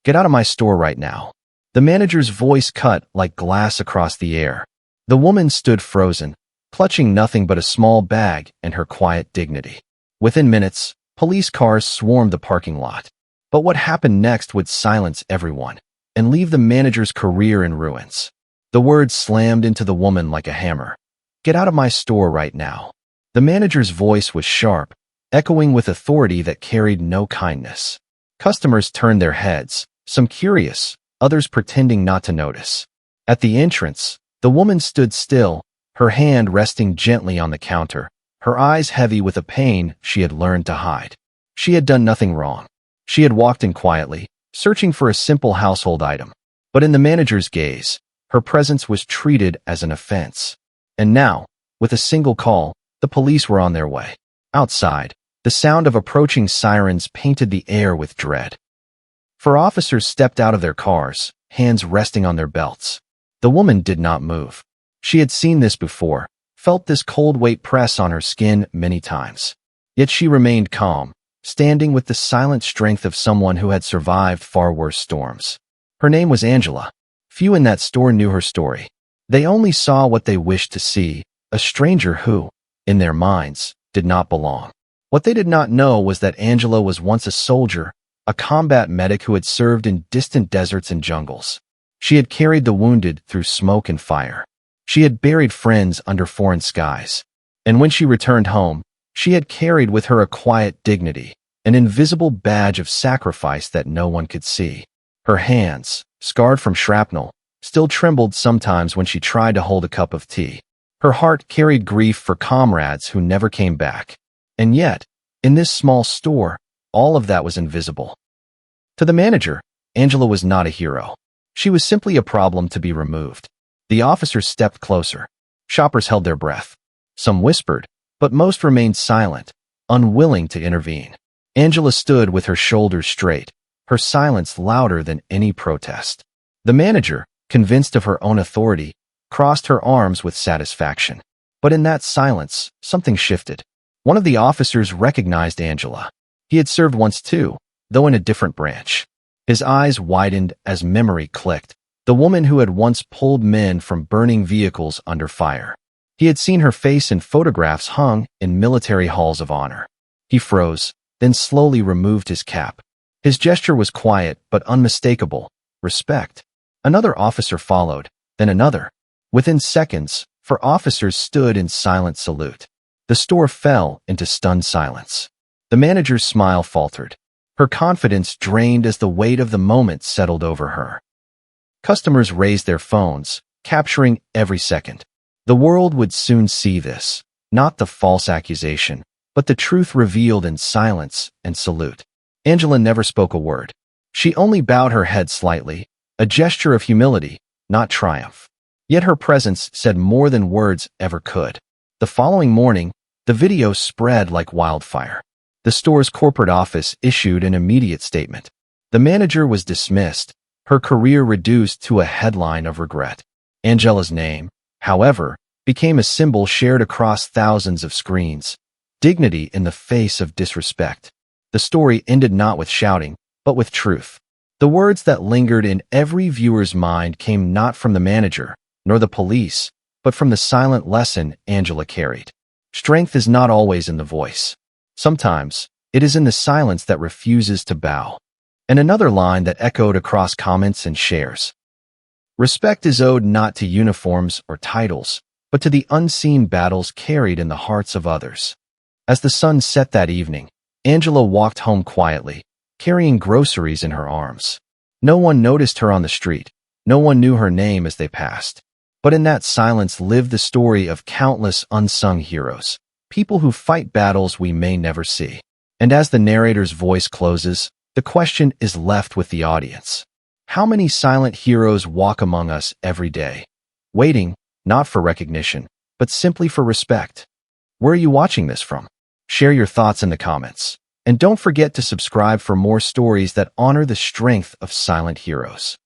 Get out of my store right now. The manager's voice cut like glass across the air. The woman stood frozen, clutching nothing but a small bag and her quiet dignity. Within minutes, police cars swarmed the parking lot. But what happened next would silence everyone and leave the manager's career in ruins. The words slammed into the woman like a hammer. Get out of my store right now. The manager's voice was sharp, echoing with authority that carried no kindness. Customers turned their heads, some curious, others pretending not to notice. At the entrance, the woman stood still, her hand resting gently on the counter, her eyes heavy with a pain she had learned to hide. She had done nothing wrong. She had walked in quietly, searching for a simple household item. But in the manager's gaze, her presence was treated as an offense. And now, with a single call, the police were on their way. Outside, the sound of approaching sirens painted the air with dread. Four officers stepped out of their cars, hands resting on their belts. The woman did not move. She had seen this before, felt this cold weight press on her skin many times. Yet she remained calm, standing with the silent strength of someone who had survived far worse storms. Her name was Angela. Few in that store knew her story. They only saw what they wished to see, a stranger who, in their minds, did not belong. What they did not know was that Angela was once a soldier, a combat medic who had served in distant deserts and jungles. She had carried the wounded through smoke and fire. She had buried friends under foreign skies. And when she returned home, she had carried with her a quiet dignity, an invisible badge of sacrifice that no one could see. Her hands, scarred from shrapnel, still trembled sometimes when she tried to hold a cup of tea. Her heart carried grief for comrades who never came back. And yet, in this small store, all of that was invisible. To the manager, Angela was not a hero. She was simply a problem to be removed. The officers stepped closer. Shoppers held their breath. Some whispered, but most remained silent, unwilling to intervene. Angela stood with her shoulders straight, her silence louder than any protest. The manager, convinced of her own authority, crossed her arms with satisfaction. But in that silence, something shifted. One of the officers recognized Angela. He had served once too, though in a different branch. His eyes widened as memory clicked. The woman who had once pulled men from burning vehicles under fire. He had seen her face in photographs hung in military halls of honor. He froze, then slowly removed his cap. His gesture was quiet but unmistakable. Respect. Another officer followed, then another. Within seconds, four officers stood in silent salute. The store fell into stunned silence. The manager's smile faltered. Her confidence drained as the weight of the moment settled over her. Customers raised their phones, capturing every second. The world would soon see this, not the false accusation, but the truth revealed in silence and salute. Angela never spoke a word. She only bowed her head slightly, a gesture of humility, not triumph. Yet her presence said more than words ever could. The following morning, the video spread like wildfire. The store's corporate office issued an immediate statement. The manager was dismissed, her career reduced to a headline of regret. Angela's name, however, became a symbol shared across thousands of screens. Dignity in the face of disrespect. The story ended not with shouting, but with truth. The words that lingered in every viewer's mind came not from the manager, nor the police, but from the silent lesson Angela carried. Strength is not always in the voice. Sometimes, it is in the silence that refuses to bow. And another line that echoed across comments and shares. Respect is owed not to uniforms or titles, but to the unseen battles carried in the hearts of others. As the sun set that evening, Angela walked home quietly, carrying groceries in her arms. No one noticed her on the street. No one knew her name as they passed. But in that silence lived the story of countless unsung heroes, people who fight battles we may never see. And as the narrator's voice closes, the question is left with the audience. How many silent heroes walk among us every day, waiting, not for recognition, but simply for respect? Where are you watching this from? Share your thoughts in the comments. And don't forget to subscribe for more stories that honor the strength of silent heroes.